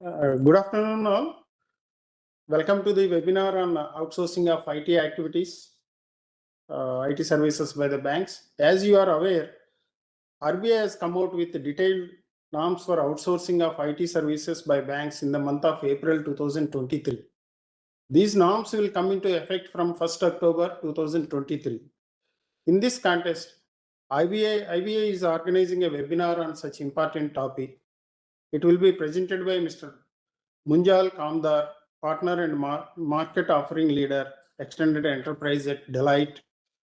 Good afternoon, all. Welcome to the webinar on outsourcing of IT activities, IT services by the banks. As you are aware, RBI has come out with detailed norms for outsourcing of IT services by banks in the month of April 2023. These norms will come into effect from 1st October 2023. In this context, IBA is organizing a webinar on such important topic. It will be presented by Mr. Munjal Kamdar, partner and market offering leader, extended enterprise at Deloitte,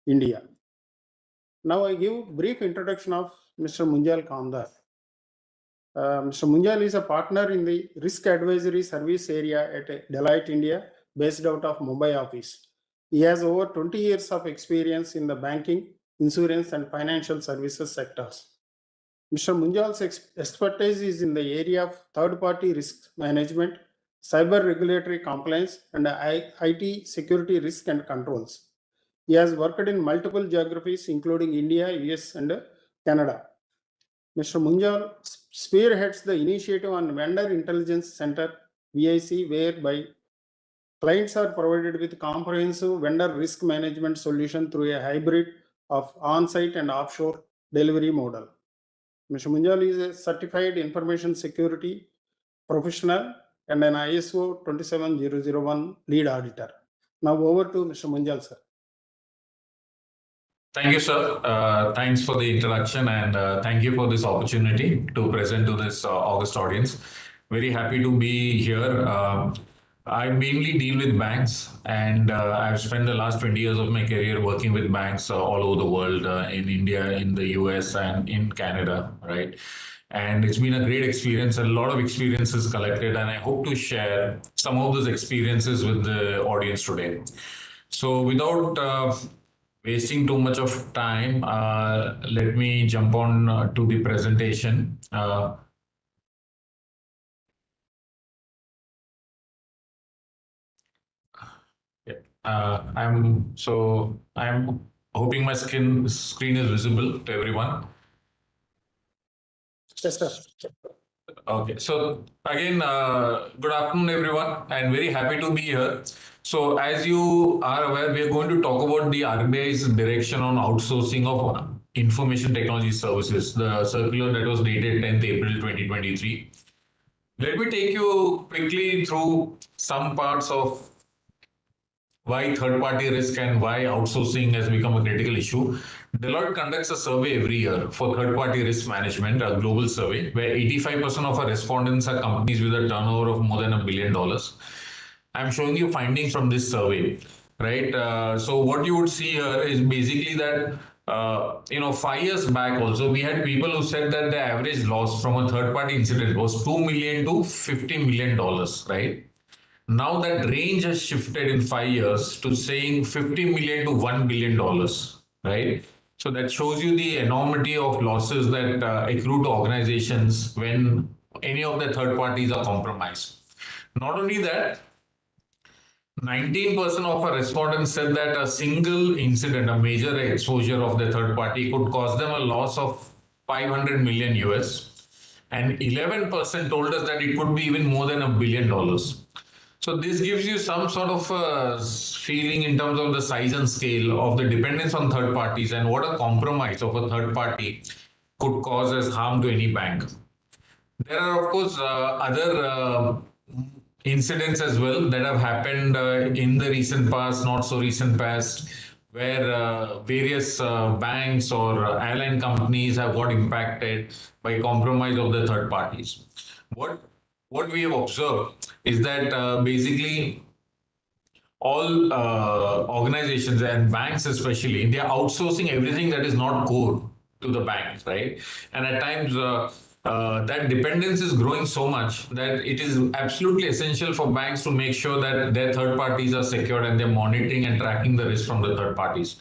India. Now I give brief introduction of Mr. Munjal Kamdar. Mr. Munjal is a partner in the risk advisory service area at Deloitte, India, based out of Mumbai office. He has over 20 years of experience in the banking, insurance, and financial services sectors. Mr. Munjal's expertise is in the area of third-party risk management, cyber regulatory compliance, and IT security risk and controls. He has worked in multiple geographies, including India, US, and Canada. Mr. Munjal spearheads the initiative on Vendor Intelligence Center, VIC, whereby clients are provided with comprehensive vendor risk management solution through a hybrid of on-site and offshore delivery model. Mr. Munjal is a certified information security professional and an ISO 27001 lead auditor. Now over to Mr. Munjal, sir. Thank you, sir. Thanks for the introduction and thank you for this opportunity to present to this August audience. Very happy to be here. I mainly deal with banks and I've spent the last 20 years of my career working with banks all over the world, in India, in the US and in Canada, right? And it's been a great experience, a lot of experiences collected, and I hope to share some of those experiences with the audience today. So without wasting too much of time, let me jump on to the presentation. I'm hoping my screen is visible to everyone. Yes, sir. Okay, so again, good afternoon, everyone, and very happy to be here. So as you are aware, we are going to talk about the RBI's direction on outsourcing of information technology services, the circular that was dated 10th April 2023. Let me take you quickly through some parts of why third-party risk and why outsourcing has become a critical issue. Deloitte conducts a survey every year for third-party risk management, a global survey, where 85% of our respondents are companies with a turnover of more than $1 billion. I'm showing you findings from this survey, right? So what you would see here is basically that 5 years back also, we had people who said that the average loss from a third-party incident was $2 million to $50 million, right? Now that range has shifted in 5 years to saying $50 million to $1 billion, right? So that shows you the enormity of losses that accrue to organizations when any of the third parties are compromised. Not only that, 19% of our respondents said that a single incident, a major exposure of the third party could cause them a loss of 500 million US, and 11% told us that it could be even more than $1 billion. So this gives you some sort of feeling in terms of the size and scale of the dependence on third parties and what a compromise of a third party could cause as harm to any bank. There are, of course, other incidents as well that have happened in the recent past, not so recent past, where various banks or airline companies have got impacted by compromise of the third parties. What we have observed is that basically all organizations and banks especially, they are outsourcing everything that is not core to the banks, right? And at times that dependence is growing so much that it is absolutely essential for banks to make sure that their third parties are secured and they're monitoring and tracking the risk from the third parties.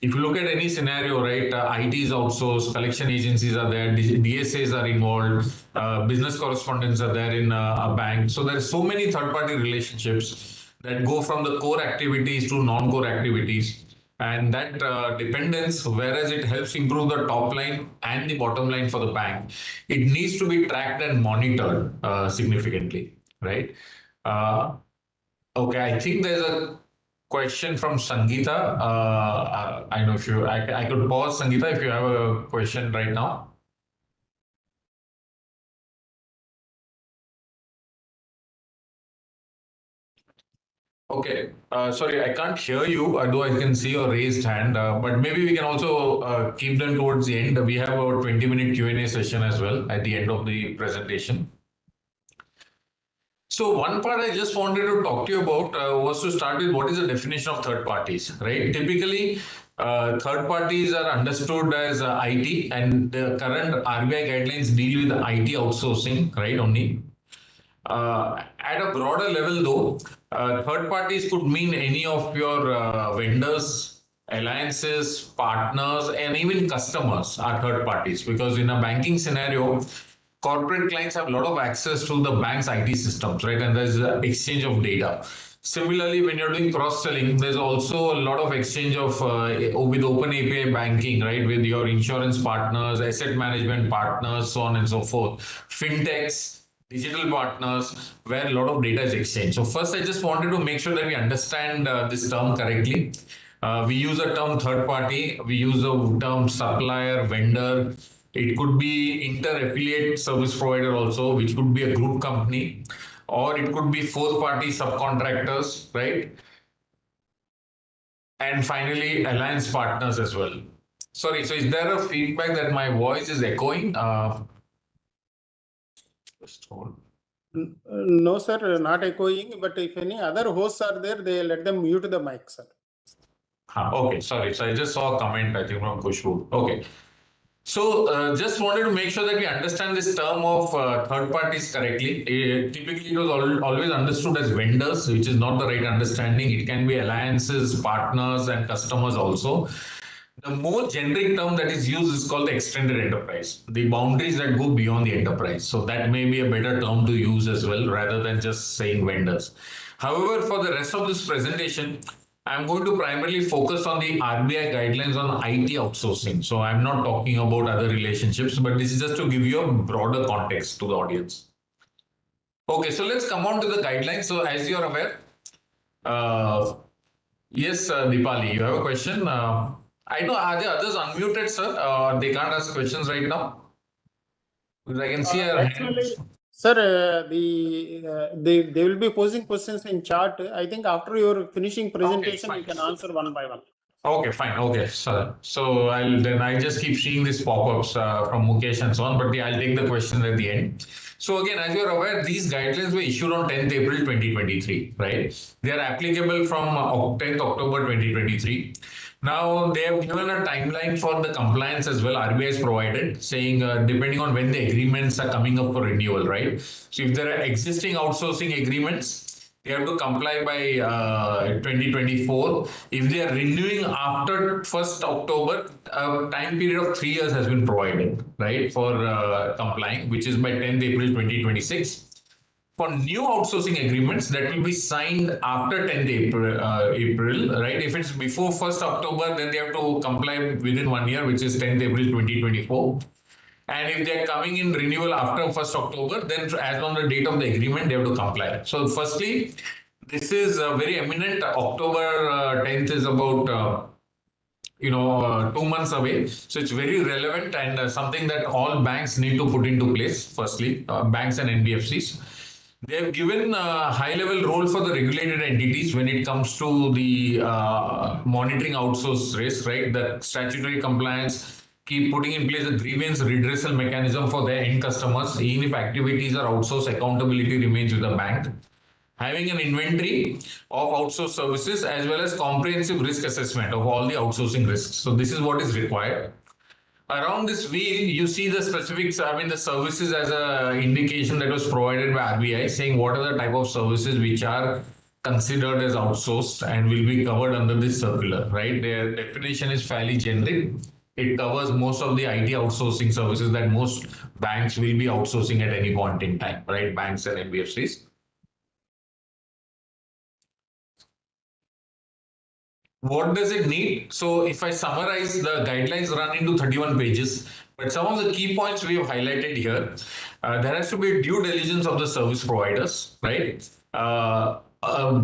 If you look at any scenario, right, IT is outsourced, collection agencies are there, DSAs are involved, business correspondents are there in a bank. So there are so many third-party relationships that go from the core activities to non-core activities. And that dependence, whereas it helps improve the top line and the bottom line for the bank, it needs to be tracked and monitored significantly, right? Uh, okay, I think there's a question from Sangeeta. I know if you, I could pause, Sangeeta, if you have a question right now. Okay, sorry, I can't hear you, although I can see your raised hand, but maybe we can also keep them towards the end. We have a 20-minute Q&A session as well at the end of the presentation. So one part I just wanted to talk to you about was to start with what is the definition of third parties, right? Typically, third parties are understood as IT, and the current RBI guidelines deal with IT outsourcing, right? Only. At a broader level, though, third parties could mean any of your vendors, alliances, partners, and even customers are third parties, because in a banking scenario, corporate clients have a lot of access to the bank's IT systems, right? And there's exchange of data. Similarly, when you're doing cross-selling, there's also a lot of exchange of with open API banking, right? With your insurance partners, asset management partners, so on and so forth, fintechs, digital partners, where a lot of data is exchanged. So first, I just wanted to make sure that we understand this term correctly. We use the term third party, we use the term supplier, vendor. It could be inter-affiliate service provider also, which could be a group company, or it could be fourth party subcontractors, right? And finally, alliance partners as well. Sorry, so is there a feedback that my voice is echoing? Just hold. No, sir, not echoing, but if any other hosts are there, they let them mute the mic, sir. Okay, sorry. So I just saw a comment, I think, from Kushbu. Okay. So just wanted to make sure that we understand this term of third parties correctly. Typically, it was always understood as vendors, which is not the right understanding. It can be alliances, partners, and customers also. The more generic term that is used is called the extended enterprise, the boundaries that go beyond the enterprise. So that may be a better term to use as well, rather than just saying vendors. However, for the rest of this presentation, I'm going to primarily focus on the RBI guidelines on IT outsourcing. So I'm not talking about other relationships, but this is just to give you a broader context to the audience. Okay, so let's come on to the guidelines. So as you're aware, uh, yes, Deepali, you have a question. I know, are the others unmuted, sir? They can't ask questions right now? Because I can see her Actually, hands. sir, they will be posing questions in chat. I think after your finishing presentation, Okay, you can fine. answer one by one. Okay, fine. Okay, so I just keep seeing these pop-ups from Mukesh and so on, but I'll take the question at the end. So again, as you're aware, these guidelines were issued on 10th April 2023, right? They are applicable from 10th October 2023. Now they have given a timeline for the compliance as well. RBI has provided, saying depending on when the agreements are coming up for renewal, right? So if there are existing outsourcing agreements, they have to comply by 2024. If they are renewing after 1st October, a time period of 3 years has been provided, right, for complying, which is by 10th April 2026. For new outsourcing agreements that will be signed after 10th April, right? If it's before 1st October, then they have to comply within 1 year, which is 10th April 2024. And if they're coming in renewal after 1st October, then as on the date of the agreement, they have to comply. So firstly, this is very eminent. October 10th is about 2 months away. So it's very relevant and something that all banks need to put into place. Firstly, banks and NBFCs. They have given a high-level role for the regulated entities when it comes to the monitoring outsource risk, right? The statutory compliance, keep putting in place a grievance redressal mechanism for their end customers. Even if activities are outsourced, accountability remains with the bank. Having an inventory of outsourced services as well as comprehensive risk assessment of all the outsourcing risks. So this is what is required. Around this wheel, you see the specifics, I mean, the services as a indication that was provided by RBI saying what are the type of services which are considered as outsourced and will be covered under this circular, right? Their definition is fairly generic. It covers most of the IT outsourcing services that most banks will be outsourcing at any point in time, right? Banks and NBFCs. What does it need? So if I summarize, the guidelines run into 31 pages, but some of the key points we have highlighted here. There has to be due diligence of the service providers, right? A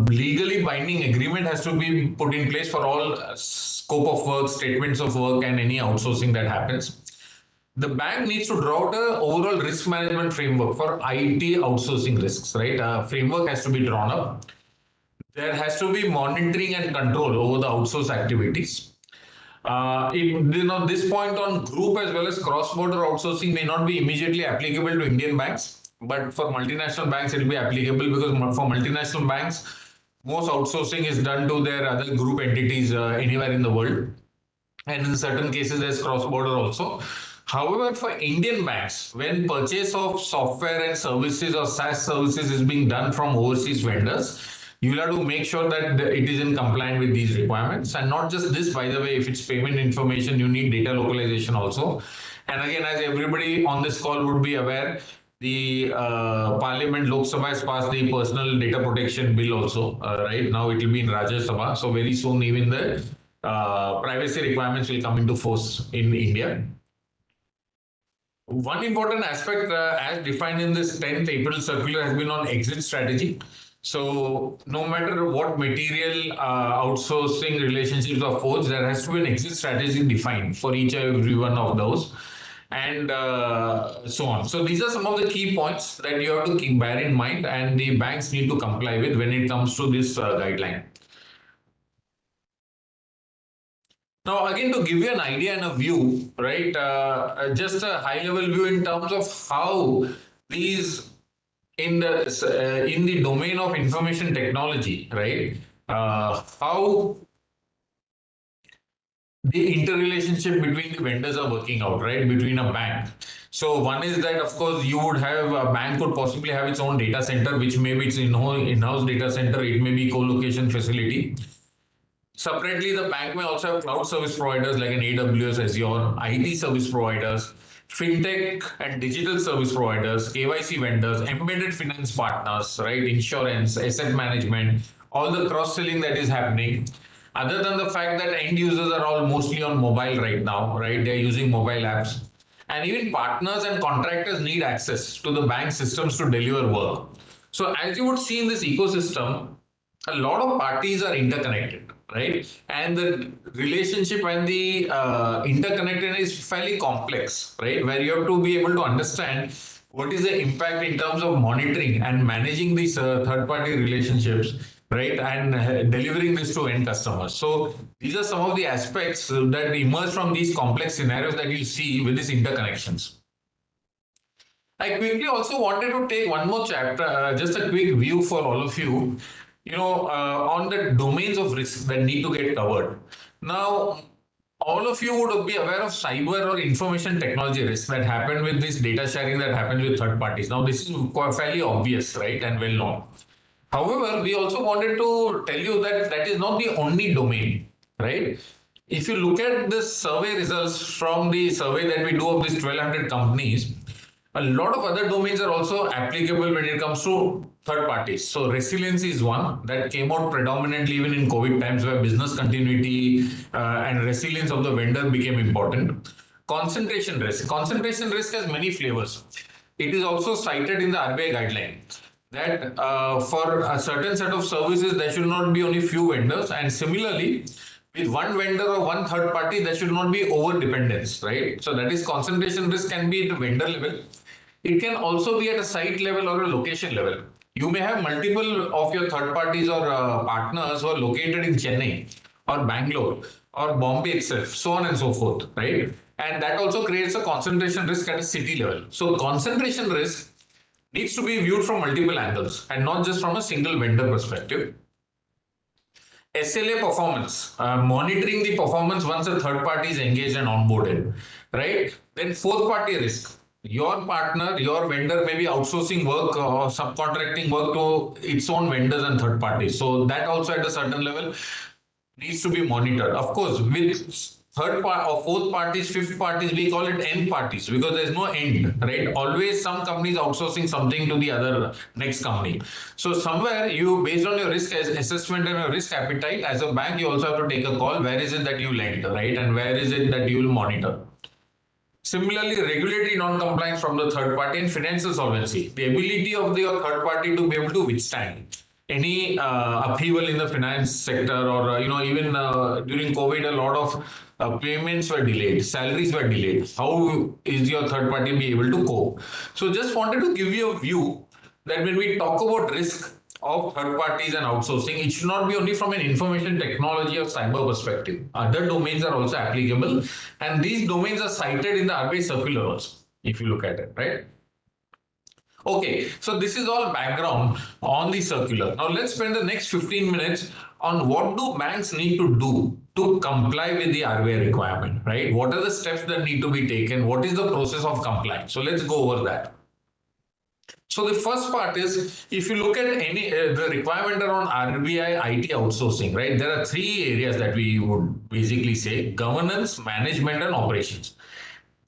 legally binding agreement has to be put in place for all scope of work, statements of work, and any outsourcing that happens. The bank needs to draw out a overall risk management framework for IT outsourcing risks, right? A framework has to be drawn up. There has to be monitoring and control over the outsource activities. This point on group as well as cross-border outsourcing may not be immediately applicable to Indian banks, but for multinational banks, it will be applicable because for multinational banks, most outsourcing is done to their other group entities anywhere in the world. And in certain cases, there's cross-border also. However, for Indian banks, when purchase of software and services or SaaS services is being done from overseas vendors, you'll have to make sure that it is in compliance with these requirements. And not just this, by the way, if it's payment information, you need data localization also. And again, as everybody on this call would be aware, the Parliament Lok Sabha has passed the personal data protection bill also. Right now, it will be in Rajya Sabha. So very soon, even the privacy requirements will come into force in India. One important aspect, as defined in this 10th April circular, has been on exit strategy. So, no matter what material outsourcing relationships are forged, there has to be an exit strategy defined for each and every one of those, and so on. So, these are some of the key points that you have to keep bear in mind, and the banks need to comply with when it comes to this guideline. Now, again, to give you an idea and a view, right, just a high level view in terms of how these in the domain of information technology, right, how the interrelationship between the vendors are working out, right, between a bank. So one is that, of course, you would have a bank could possibly have its own data center, which maybe it's in-house data center, it may be co-location facility. Separately, the bank may also have cloud service providers like an AWS, Azure, IT service providers, fintech and digital service providers, KYC vendors, embedded finance partners, right? Insurance, asset management, all the cross selling that is happening. Other than the fact that end users are all mostly on mobile right now, right? They're using mobile apps. And even partners and contractors need access to the bank systems to deliver work. So, as you would see in this ecosystem, a lot of parties are interconnected, right? And the relationship and the interconnectedness is fairly complex, right? Where you have to be able to understand what is the impact in terms of monitoring and managing these third-party relationships, right? And delivering this to end customers. So these are some of the aspects that emerge from these complex scenarios that you see with these interconnections. I quickly also wanted to take one more chapter, just a quick view for all of you, on the domains of risk that need to get covered. Now, all of you would be aware of cyber or information technology risks that happen with this data sharing that happens with third parties. Now, this is fairly obvious, right, and well known. However, we also wanted to tell you that that is not the only domain, right? If you look at the survey results from the survey that we do of these 1,200 companies, a lot of other domains are also applicable when it comes to third parties. So resilience is one that came out predominantly even in COVID times, where business continuity and resilience of the vendor became important. Concentration risk. Concentration risk has many flavors. It is also cited in the RBI guideline that for a certain set of services, there should not be only few vendors. And similarly, with one vendor or one third party, there should not be over dependence, right? So that is concentration risk can be at the vendor level. It can also be at a site level or a location level. You may have multiple of your third parties or partners who are located in Chennai or Bangalore or Bombay itself, so on and so forth, right? And that also creates a concentration risk at a city level. So concentration risk needs to be viewed from multiple angles and not just from a single vendor perspective. SLA performance, monitoring the performance once a third party is engaged and onboarded, right? Then fourth party risk. Your partner, your vendor may be outsourcing work or subcontracting work to its own vendors and third parties. So that also at a certain level needs to be monitored. Of course, with third part or fourth parties, fifth parties, we call it end parties because there's no end, right? Always some companies outsourcing something to the other next company. So somewhere you, based on your risk assessment and your risk appetite, as a bank, you also have to take a call. Where is it that you lend, right? And where is it that you will monitor? Similarly, regulatory non-compliance from the third party and financial solvency, the ability of the third party to be able to withstand any upheaval in the finance sector, or even during COVID, a lot of payments were delayed, salaries were delayed. How is your third party be able to cope? So, just wanted to give you a view that when we talk about risk of third parties and outsourcing, it should not be only from an information technology or cyber perspective. Other domains are also applicable, and these domains are cited in the RBI circular also, if you look at it, right? Okay, so this is all background on the circular. Now let's spend the next 15 minutes on what do banks need to do to comply with the RBI requirement, right? What are the steps that need to be taken? What is the process of compliance? So let's go over that. So the first part is, if you look at any the requirement around RBI IT outsourcing, right? There are three areas that we would basically say: governance, management, and operations.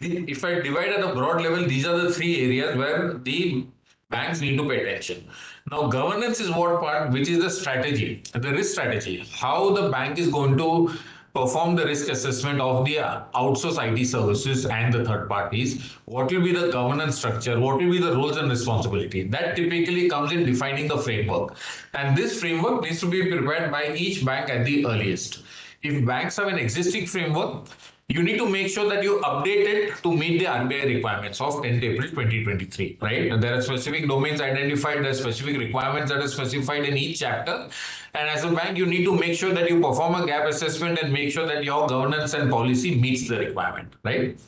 If I divide at a broad level, these are the three areas where the banks need to pay attention. Now, governance is what part, which is the strategy, the risk strategy, how the bank is going to perform the risk assessment of the outsourced IT services and the third parties. What will be the governance structure? What will be the roles and responsibility? That typically comes in defining the framework. And this framework needs to be prepared by each bank at the earliest. If banks have an existing framework, you need to make sure that you update it to meet the RBI requirements of 10th April 2023, right? And there are specific domains identified, there are specific requirements that are specified in each chapter. And as a bank, you need to make sure that you perform a gap assessment and make sure that your governance and policy meets the requirement, right?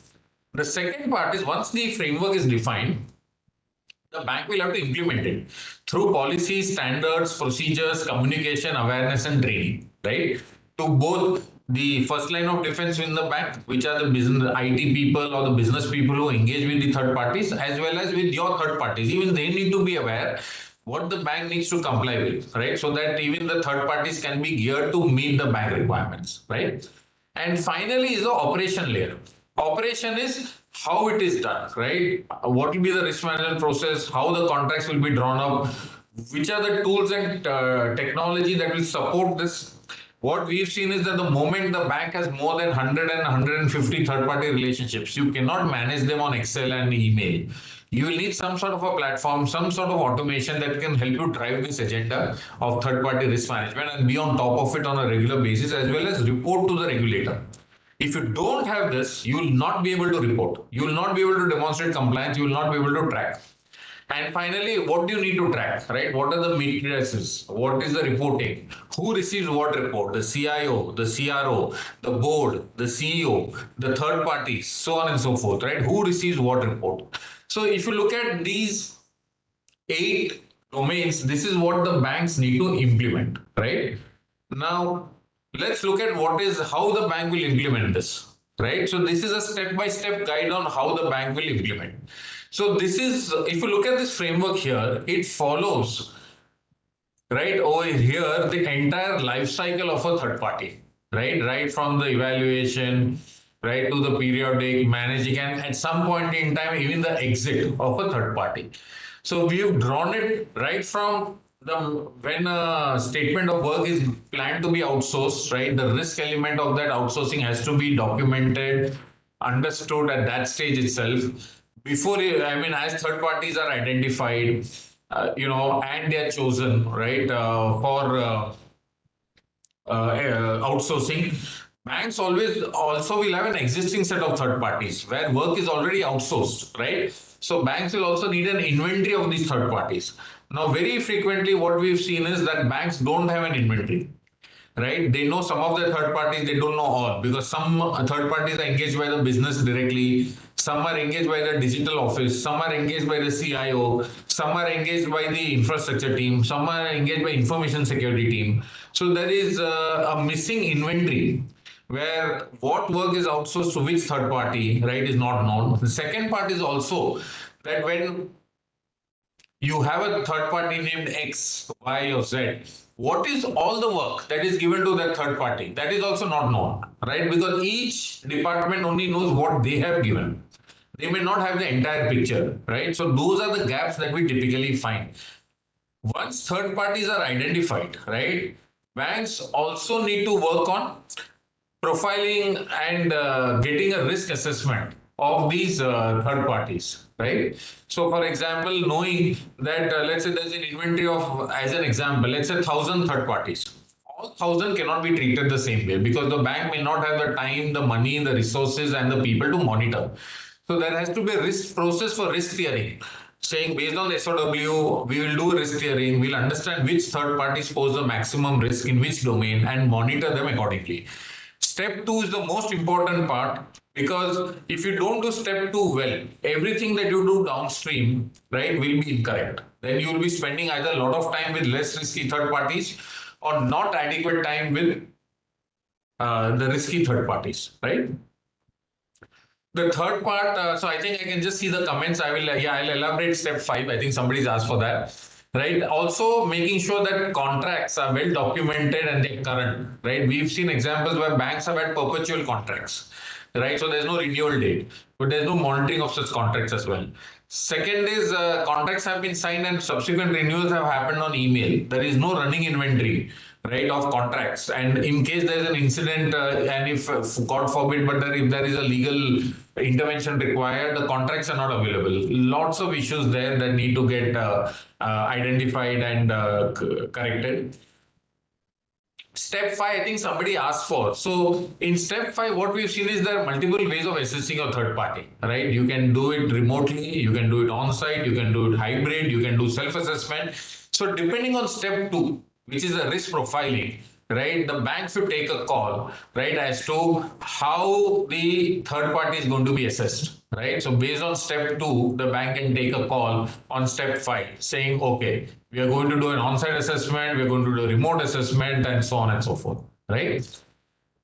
The second part is, once the framework is defined, the bank will have to implement it through policies, standards, procedures, communication, awareness, and training, right? To both the first line of defense in the bank, which are the business IT people or the business people who engage with the third parties, as well as with your third parties. Even they need to be aware what the bank needs to comply with, right? So that even the third parties can be geared to meet the bank requirements, right? And finally is the operation layer. Operation is how it is done, right? What will be the risk management process, how the contracts will be drawn up, which are the tools and technology that will support this. What we've seen is that the moment the bank has more than 100 and 150 third-party relationships, you cannot manage them on Excel and email. You will need some sort of a platform, some sort of automation that can help you drive this agenda of third-party risk management and be on top of it on a regular basis, as well as report to the regulator. If you don't have this, you will not be able to report. You will not be able to demonstrate compliance. You will not be able to track. And finally, what do you need to track, right? What are the matrices? What is the reporting? Who receives what report? The CIO, the CRO, the board, the CEO, the third parties, so on and so forth, right? Who receives what report? So if you look at these 8 domains, this is what the banks need to implement, right? Now, let's look at how the bank will implement this, right? So this is a step-by-step guide on how the bank will implement. So this is, if you look at this framework here, it follows, right, over here, the entire life cycle of a third party, right? Right from the evaluation, right, to the periodic managing, and at some point in time, even the exit of a third party. So we've drawn it right from when a statement of work is planned to be outsourced, right? The risk element of that outsourcing has to be documented, understood at that stage itself. Before, I mean, as third parties are identified, and they are chosen, right, for outsourcing. Banks always also will have an existing set of third parties where work is already outsourced, right? So banks will also need an inventory of these third parties. Now, very frequently, what we've seen is that banks don't have an inventory, right? They know some of the third parties, they don't know all, because some third parties are engaged by the business directly, some are engaged by the digital office, some are engaged by the CIO, some are engaged by the infrastructure team, some are engaged by information security team. So there is a missing inventory where what work is outsourced to which third party, right, is not known. The second part is also that when You have a third party named X, Y, or Z. What is all the work that is given to that third party? That is also not known, right? Because each department only knows what they have given. They may not have the entire picture, right? So those are the gaps that we typically find. Once third parties are identified, right, banks also need to work on profiling and getting a risk assessment of these third parties, right? So, for example, knowing that let's say there's an inventory of, as an example, let's say 1,000 third parties. All 1,000 cannot be treated the same way because the bank may not have the time, the money, the resources, and the people to monitor. So there has to be a risk process for risk tiering, saying based on the SOW, we will do risk tiering, we'll understand which third parties pose the maximum risk in which domain and monitor them accordingly. Step two is the most important part because if you don't do step two well, everything that you do downstream, right, will be incorrect. Then you will be spending either a lot of time with less risky third parties or not adequate time with the risky third parties, right? The third part, so I think I can just see the comments. I'll elaborate step five. I think somebody's asked for that, right? Also, making sure that contracts are well documented and they're current, right? We've seen examples where banks have had perpetual contracts, right? So there's no renewal date, but there's no monitoring of such contracts as well. Second is contracts have been signed and subsequent renewals have happened on email. There is no running inventory, right, of contracts. And in case there's an incident, and if God forbid, but if there is a legal intervention required, the contracts are not available. Lots of issues there that need to get identified and corrected. Step five, I think somebody asked for. So in step five, what we've seen is there are multiple ways of assessing a third party, right? You can do it remotely, you can do it on site, you can do it hybrid, you can do self-assessment. So depending on step two, which is a risk profiling, right? The bank should take a call, right, as to how the third party is going to be assessed, right? So based on step two, the bank can take a call on step five, saying, okay, we are going to do an on-site assessment, we are going to do a remote assessment, and so on and so forth, right?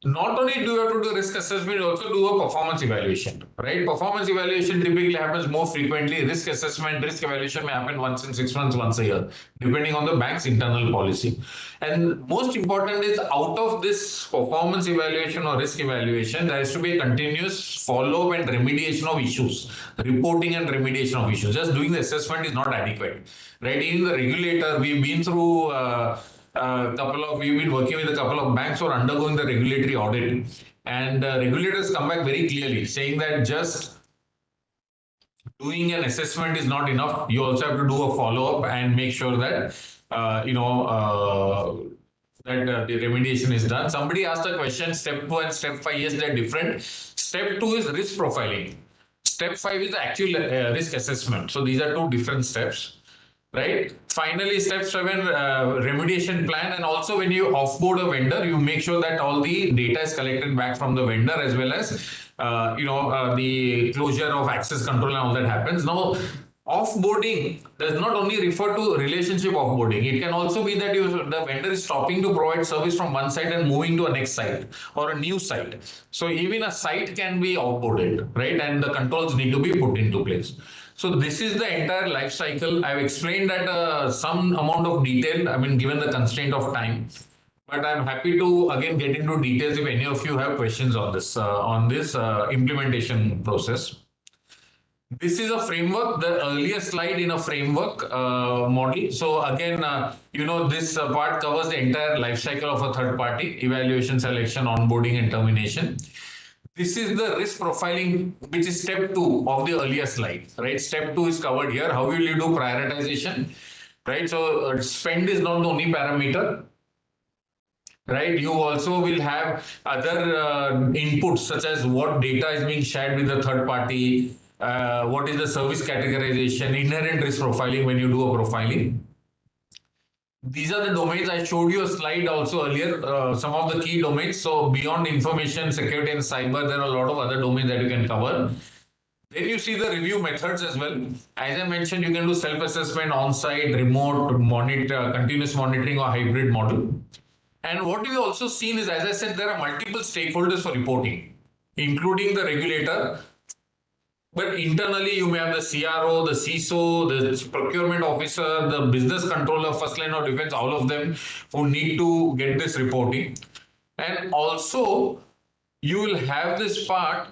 Not only do you have to do risk assessment, you also do a performance evaluation, right? Performance evaluation typically happens more frequently. Risk assessment, risk evaluation may happen once in 6 months, once a year, depending on the bank's internal policy. And most important is out of this performance evaluation or risk evaluation, there has to be a continuous follow-up and remediation of issues, reporting and remediation of issues. Just doing the assessment is not adequate, right? Even the regulator, we've been through we've been working with a couple of banks who are undergoing the regulatory audit, and regulators come back very clearly saying that just doing an assessment is not enough. You also have to do a follow up and make sure that the remediation is done. Somebody asked a question, step two and step five, yes, they're different. Step two is risk profiling. Step five is the actual risk assessment. So these are two different steps, right? Finally, step seven, remediation plan. And also when you offboard a vendor, you make sure that all the data is collected back from the vendor as well as, the closure of access control and all that happens. Now, offboarding does not only refer to relationship offboarding. It can also be that the vendor is stopping to provide service from one site and moving to a next site or a new site. So even a site can be offboarded, right? And the controls need to be put into place. So this is the entire life cycle. I've explained at some amount of detail, I mean, given the constraint of time. But I'm happy to again get into details if any of you have questions on this implementation process. This is a framework, the earlier slide in a framework model. So again, this part covers the entire life cycle of a third party: evaluation, selection, onboarding, and termination. This is the risk profiling, which is step two of the earlier slide, right? Step two is covered here. How will you do prioritization, right? So spend is not the only parameter, right? You also will have other inputs such as what data is being shared with the third party, what is the service categorization, inherent risk profiling when you do a profiling. These are the domains. I showed you a slide also earlier, some of the key domains. So beyond information security and cyber, there are a lot of other domains that you can cover. Then you see the review methods as well. As I mentioned, you can do self-assessment, on-site, remote, continuous monitoring or hybrid model. And what we've also seen is, as I said, there are multiple stakeholders for reporting, including the regulator, But internally, you may have the CRO, the CISO, the procurement officer, the business controller, first line of defense, all of them who need to get this reporting. And also, you will have this part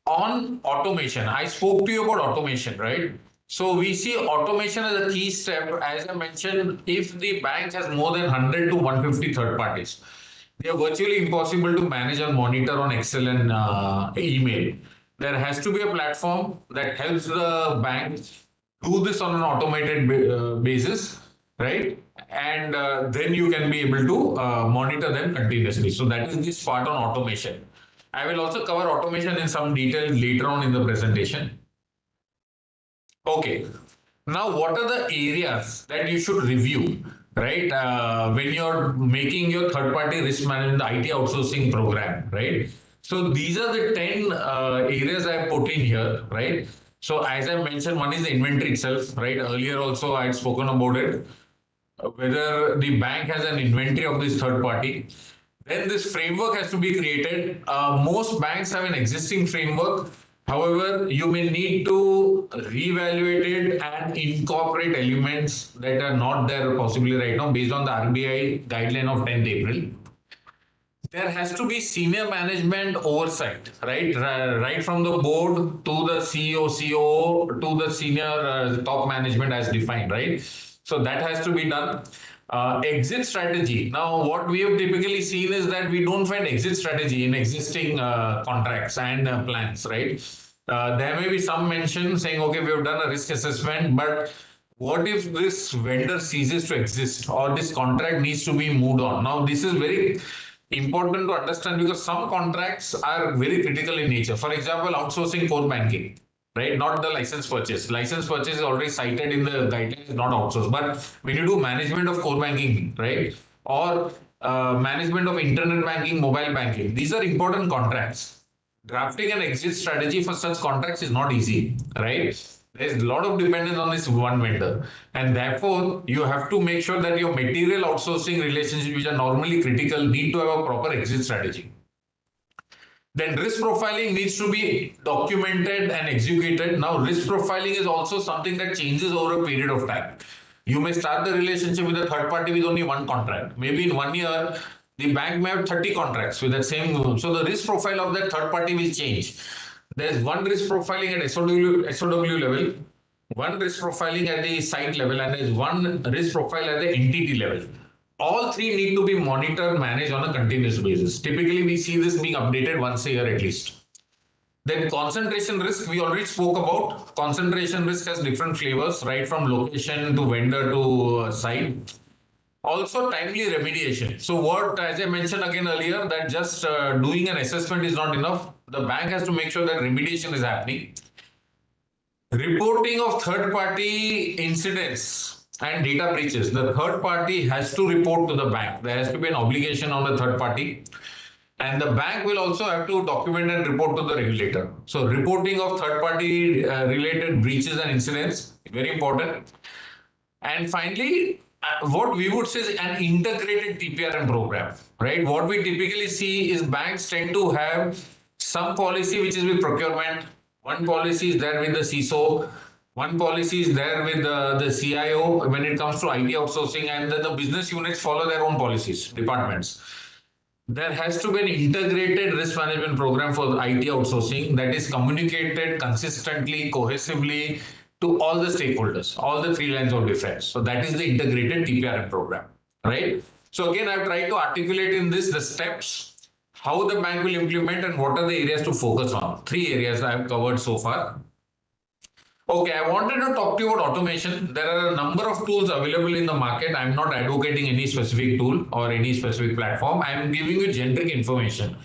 on automation. I spoke to you about automation, right? So we see automation as a key step. As I mentioned, if the bank has more than 100 to 150 third parties, they are virtually impossible to manage and monitor on Excel and email. There has to be a platform that helps the bank do this on an automated basis, right? And then you can be able to monitor them continuously. So that is this part on automation. I will also cover automation in some detail later on in the presentation. Okay. Now, what are the areas that you should review, right? When you're making your third-party risk management, the IT outsourcing program, right? So these are the 10 areas I put in here, right? So as I mentioned, one is the inventory itself, right? Earlier also I had spoken about it, whether the bank has an inventory of this third party. Then this framework has to be created. Most banks have an existing framework. However, you may need to reevaluate it and incorporate elements that are not there possibly right now based on the RBI guideline of 10th April. There has to be senior management oversight, right? Right from the board to the CEO, COO to the senior top management as defined, right? So that has to be done. Exit strategy. Now, what we have typically seen is that we don't find exit strategy in existing contracts and plans, right? There may be some mention saying, okay, we have done a risk assessment, but what if this vendor ceases to exist or this contract needs to be moved on? Now, this is very important to understand because some contracts are very critical in nature. For example, outsourcing core banking, right? Not the license purchase. License purchase is already cited in the guidelines, not outsourced. But when you do management of core banking, right? Or management of internet banking, mobile banking, these are important contracts. Drafting an exit strategy for such contracts is not easy, right? There's a lot of dependence on this one vendor, and therefore you have to make sure that your material outsourcing relationships, which are normally critical, need to have a proper exit strategy. Then risk profiling needs to be documented and executed. Now, risk profiling is also something that changes over a period of time. You may start the relationship with a third party with only one contract. Maybe in 1 year, the bank may have 30 contracts with that same. So the risk profile of that third party will change. There's one risk profiling at SOW level, one risk profiling at the site level, and there's one risk profile at the entity level. All three need to be monitored, managed on a continuous basis. Typically, we see this being updated once a year at least. Then concentration risk, we already spoke about. Concentration risk has different flavors, right from location to vendor to site. Also, timely remediation. So what, as I mentioned again earlier, that just doing an assessment is not enough. The bank has to make sure that remediation is happening. Reporting of third-party incidents and data breaches. The third party has to report to the bank. There has to be an obligation on the third party. And the bank will also have to document and report to the regulator. So reporting of third-party related breaches and incidents, very important. And finally, what we would say is an integrated TPRM program, right? What we typically see is banks tend to have some policy which is with procurement, one policy is there with the CISO, one policy is there with the CIO when it comes to IT outsourcing, and then the business units follow their own policies, departments. There has to be an integrated risk management program for IT outsourcing that is communicated consistently, cohesively to all the stakeholders, all the three lines of defense. So that is the integrated TPRM program, right? So again, I've tried to articulate in this the steps, how the bank will implement and what are the areas to focus on. Three areas I've covered so far. Okay, I wanted to talk to you about automation. There are a number of tools available in the market. I'm not advocating any specific tool or any specific platform. I'm giving you generic information.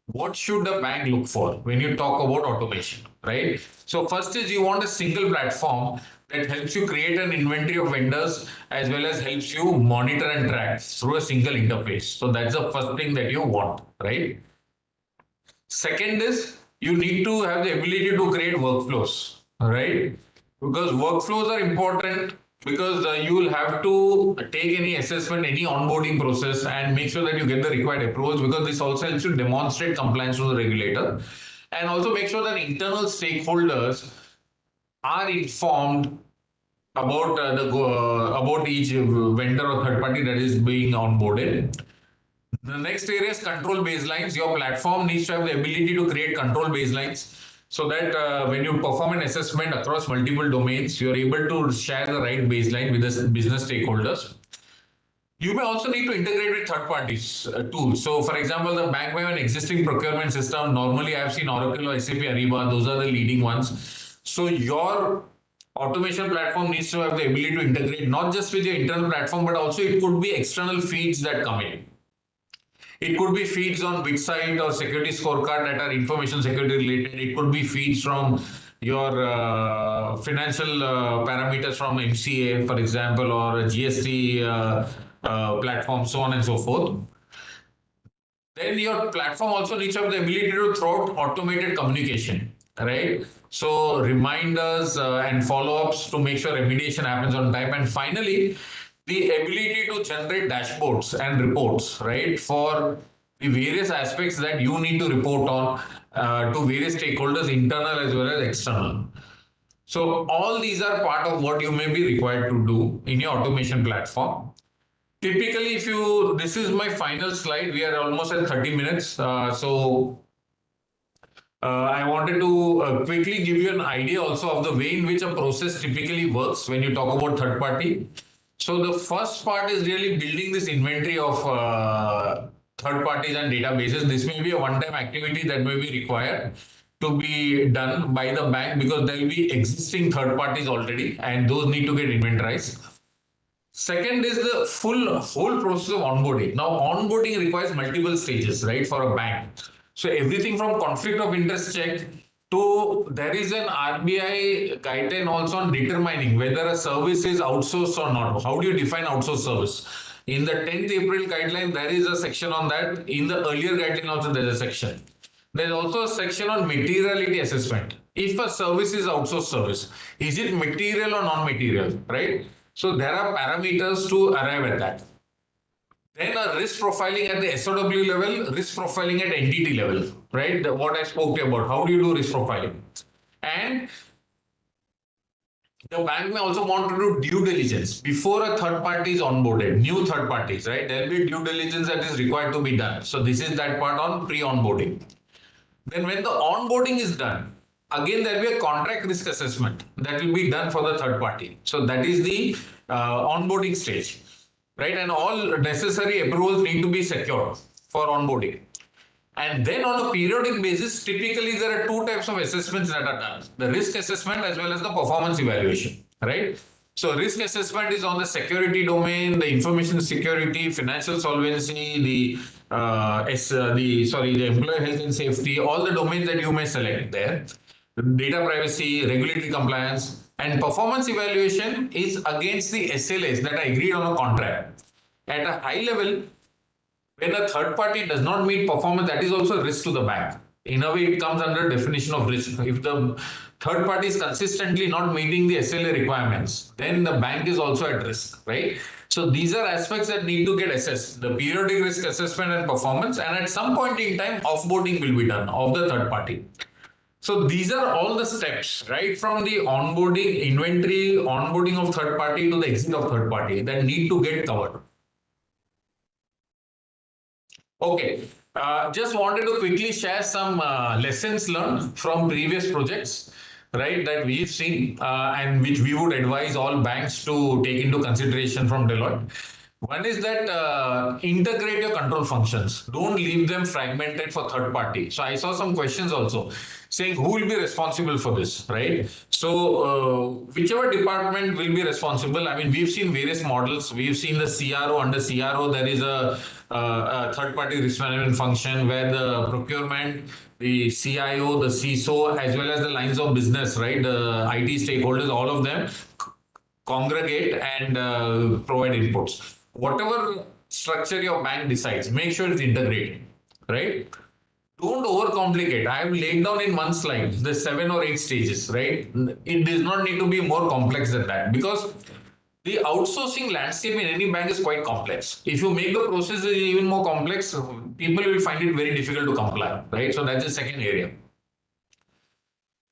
What should a bank look for when you talk about automation, right? So first is you want a single platform that helps you create an inventory of vendors as well as helps you monitor and track through a single interface. So that's the first thing that you want, right? Second is you need to have the ability to create workflows, right? Because workflows are important because you will have to take any assessment, any onboarding process and make sure that you get the required approvals because this also helps you demonstrate compliance to the regulator. and also make sure that internal stakeholders are informed about about each vendor or third party that is being onboarded. The next area is control baselines. Your platform needs to have the ability to create control baselines so that when you perform an assessment across multiple domains, you're able to share the right baseline with the business stakeholders. You may also need to integrate with third parties tools. So, for example, the bank may have an existing procurement system. Normally, I've seen Oracle or SAP Ariba; those are the leading ones. So, your automation platform needs to have the ability to integrate not just with your internal platform, but also it could be external feeds that come in. It could be feeds on BitSite or security scorecard that are information security related. It could be feeds from your financial parameters from MCA, for example, or a GST platform, so on and so forth. Then your platform also needs to have the ability to throw out automated communication, right? So reminders and follow-ups to make sure remediation happens on time. And finally, the ability to generate dashboards and reports, right, for the various aspects that you need to report on to various stakeholders, internal as well as external. So all these are part of what you may be required to do in your automation platform. Typically, if you, this is my final slide, we are almost at 30 minutes. I wanted to quickly give you an idea also of the way in which a process typically works when you talk about third party. So the first part is really building this inventory of third parties and databases. This may be a one-time activity that may be required to be done by the bank because there will be existing third parties already and those need to get inventorized. Second is the whole process of onboarding. Now, onboarding requires multiple stages, right, for a bank. So everything from conflict of interest check to there is an RBI guideline also on determining whether a service is outsourced or not. How do you define outsourced service? In the 10th April guideline, there is a section on that. In the earlier guideline also there is a section. There is also a section on materiality assessment. If a service is outsourced service, is it material or non-material, right? So there are parameters to arrive at that. Then a risk profiling at the SOW level, risk profiling at entity level, right? What I spoke to you about. How do you do risk profiling? And the bank may also want to do due diligence before a third party is onboarded, new third parties, right? There will be due diligence that is required to be done. So this is that part on pre-onboarding. Then when the onboarding is done, again there will be a contract risk assessment that will be done for the third party. So that is the onboarding stage, right? And all necessary approvals need to be secured for onboarding. And then on a periodic basis, typically there are two types of assessments that are done: the risk assessment as well as the performance evaluation, right? So risk assessment is on the security domain, the information security, financial solvency, the employee health and safety, all the domains that you may select there. Data privacy, regulatory compliance, and performance evaluation is against the SLAs that are agreed on a contract. At a high level, when a third party does not meet performance, that is also a risk to the bank. In a way, it comes under definition of risk. If the third party is consistently not meeting the SLA requirements, then the bank is also at risk, right? So these are aspects that need to get assessed: the periodic risk assessment and performance, and at some point in time, offboarding will be done of the third party. So these are all the steps, right, from the onboarding, inventory, onboarding of third party to the exit of third party that need to get covered. Okay, just wanted to quickly share some lessons learned from previous projects, right, that we've seen and which we would advise all banks to take into consideration from Deloitte. One is that integrate your control functions. Don't leave them fragmented for third party. So I saw some questions also saying who will be responsible for this, right? So whichever department will be responsible. I mean, we've seen various models. We've seen the CRO. Under CRO, there is a third party risk management function where the procurement, the CIO, the CISO, as well as the lines of business, right? The IT stakeholders, all of them congregate and provide inputs. Whatever structure your bank decides, make sure it's integrated, right? Don't overcomplicate. I have laid down in one slide the 7 or 8 stages, right? It does not need to be more complex than that because the outsourcing landscape in any bank is quite complex. If you make the processes even more complex, people will find it very difficult to comply, right? So that's the second area.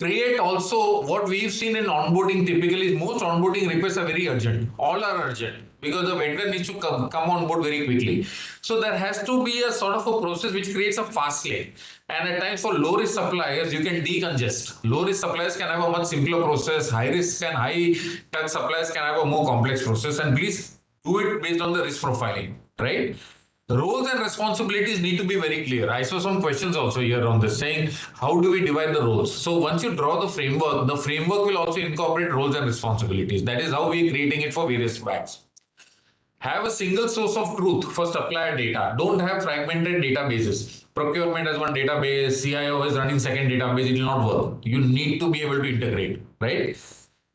create also what we've seen in onboarding typically is most onboarding requests are very urgent. All are urgent because the vendor needs to come on board very quickly. So there has to be a sort of a process which creates a fast lane. And at times for low risk suppliers, you can decongest. Low risk suppliers can have a much simpler process. High risk and high touch suppliers can have a more complex process. And please do it based on the risk profiling, right? Roles and responsibilities need to be very clear. I saw some questions also here on this saying, how do we divide the roles? So once you draw the framework will also incorporate roles and responsibilities. That is how we are creating it for various banks. Have a single source of truth for supplier data. Don't have fragmented databases. Procurement has one database, CIO is running second database, it will not work. You need to be able to integrate, right?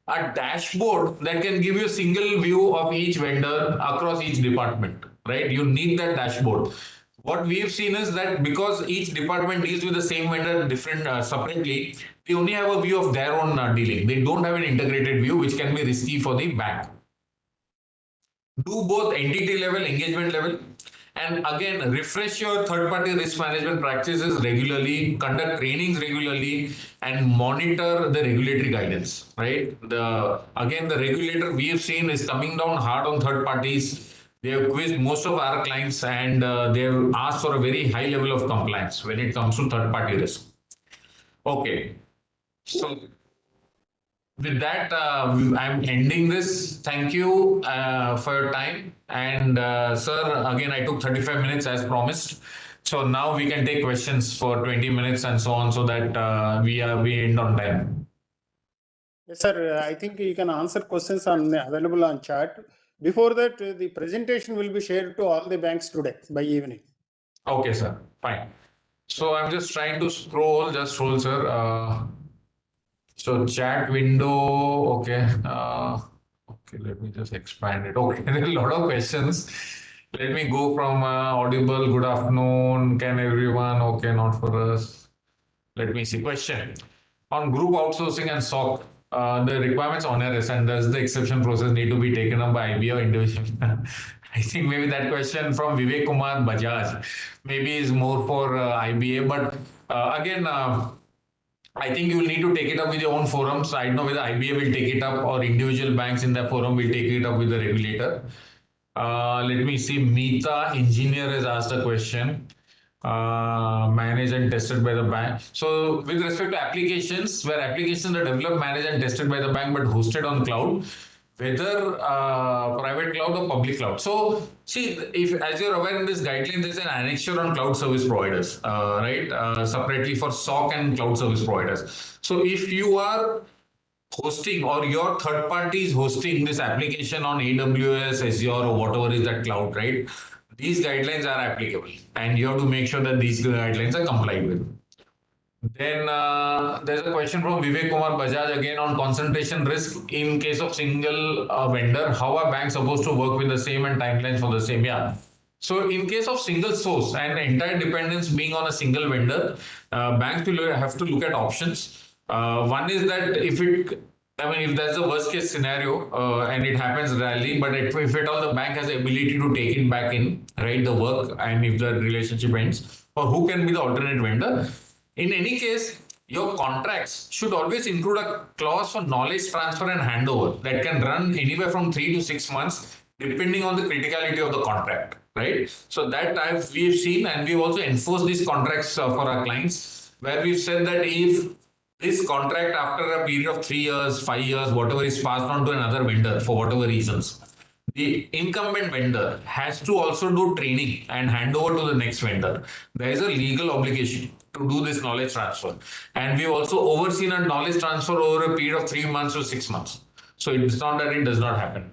A dashboard that can give you a single view of each vendor across each department, right? You need that dashboard. What we have seen is that because each department deals with the same vendor different separately, they only have a view of their own dealing. They don't have an integrated view, which can be risky for the bank. Do both entity level, engagement level, and again, refresh your third party risk management practices regularly, conduct trainings regularly, and monitor the regulatory guidance, right? The regulator we have seen is coming down hard on third parties. They have quizzed most of our clients and they have asked for a very high level of compliance when it comes to third party risk. Okay. So with that, I'm ending this. Thank you for your time. And sir, again, I took 35 minutes as promised. So now we can take questions for 20 minutes and so on, so that we end on time. Yes, sir. I think you can answer questions available on chat. Before that, the presentation will be shared to all the banks today by evening. Okay, sir. Fine. So I'm just trying to scroll, sir. So chat window, okay. Okay, let me just expand it. Okay, there are a lot of questions. Let me go from audible. Good afternoon. Can everyone? Okay, not for us. Let me see. Question on group outsourcing and SOC. The requirements on onerous and does the exception process need to be taken up by IBA or individual? I think maybe that question from Vivek Kumar Bajaj maybe is more for IBA, but again. I think you will need to take it up with your own forums. I don't know whether IBA will take it up or individual banks in the forum will take it up with the regulator. Let me see. Meeta Engineer has asked a question. Managed and tested by the bank. So, with respect to applications, where applications are developed, managed, and tested by the bank but hosted on cloud, whether private cloud or public cloud. So, see, if as you're aware in this guideline, there's an annexure on cloud service providers, right? Separately for SOC and cloud service providers. So, if you are hosting or your third party is hosting this application on AWS, Azure, or whatever is that cloud, right? These guidelines are applicable, and you have to make sure that these guidelines are complied with. Then there's a question from Vivek Kumar Bajaj again on concentration risk in case of single vendor. How are banks supposed to work with the same and timelines for the same? Yeah. So in case of single source and entire dependence being on a single vendor, banks will have to look at options. One is that if that's the worst case scenario and it happens rarely, but if at all the bank has the ability to take it back in, right, the work, and if the relationship ends, or who can be the alternate vendor. In any case, your contracts should always include a clause for knowledge transfer and handover that can run anywhere from 3 to 6 months, depending on the criticality of the contract, right? So that we've seen, and we've also enforced these contracts for our clients, where we've said that if this contract after a period of 3 years, 5 years, whatever is passed on to another vendor for whatever reasons, the incumbent vendor has to also do training and hand over to the next vendor. There is a legal obligation to do this knowledge transfer. And we've also overseen a knowledge transfer over a period of 3 months to 6 months. So it's not that it does not happen.